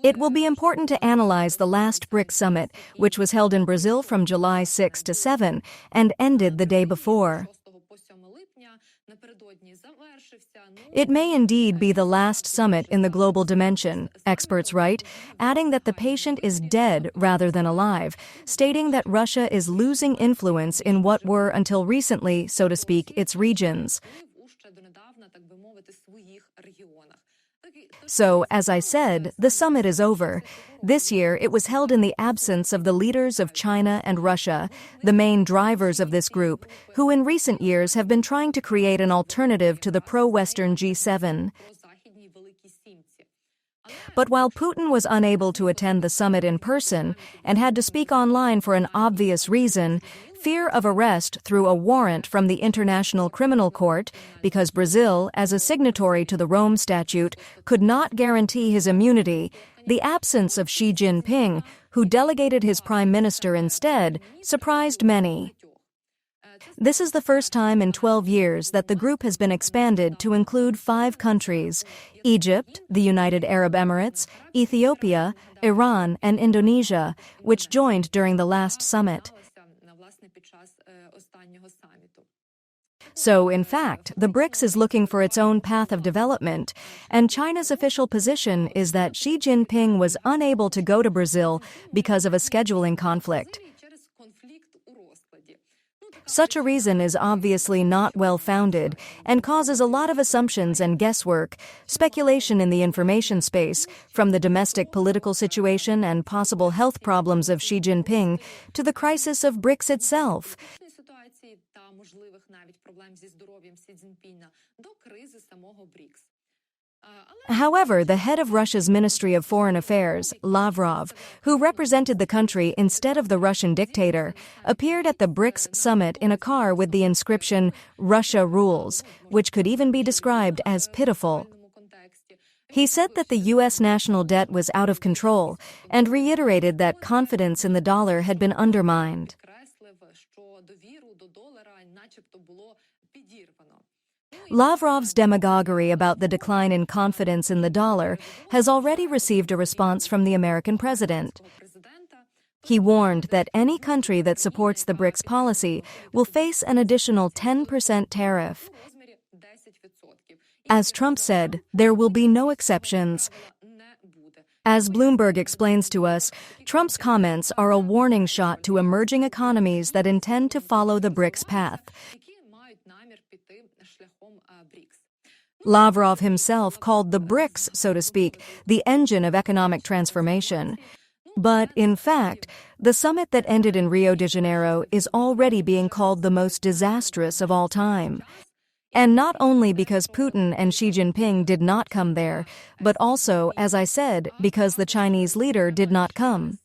It will be important to analyze the last BRICS summit, which was held in Brazil from July 6 to 7 and ended the day before. It may indeed be the last summit in the global dimension, experts write, adding that the patient is dead rather than alive, stating that Russia is losing influence in what were, until recently, so to speak, its regions. So, as I said, the summit is over. This year, it was held in the absence of the leaders of China and Russia, the main drivers of this group, who in recent years have been trying to create an alternative to the pro-Western G7. But while Putin was unable to attend the summit in person and had to speak online for an obvious reason, fear of arrest through a warrant from the International Criminal Court, because Brazil, as a signatory to the Rome Statute, could not guarantee his immunity, the absence of Xi Jinping, who delegated his prime minister instead, surprised many. This is the first time in 12 years that the group has been expanded to include 5 countries: Egypt, the United Arab Emirates, Ethiopia, Iran, and Indonesia, which joined during the last summit. So, in fact, the BRICS is looking for its own path of development, and China's official position is that Xi Jinping was unable to go to Brazil because of a scheduling conflict. Such a reason is obviously not well-founded and causes a lot of assumptions and guesswork, speculation in the information space, from the domestic political situation and possible health problems of Xi Jinping to the crisis of BRICS itself. However, the head of Russia's Ministry of Foreign Affairs, Lavrov, who represented the country instead of the Russian dictator, appeared at the BRICS summit in a car with the inscription, "Russia rules," which could even be described as pitiful. He said that the U.S. national debt was out of control and reiterated that confidence in the dollar had been undermined. Lavrov's demagoguery about the decline in confidence in the dollar has already received a response from the American president. He warned that any country that supports the BRICS policy will face an additional 10% tariff. As Trump said, there will be no exceptions. As Bloomberg explains to us, Trump's comments are a warning shot to emerging economies that intend to follow the BRICS path. Lavrov himself called the BRICS, so to speak, the engine of economic transformation. But, in fact, the summit that ended in Rio de Janeiro is already being called the most disastrous of all time. And not only because Putin and Xi Jinping did not come there, but also, as I said, because the Chinese leader did not come.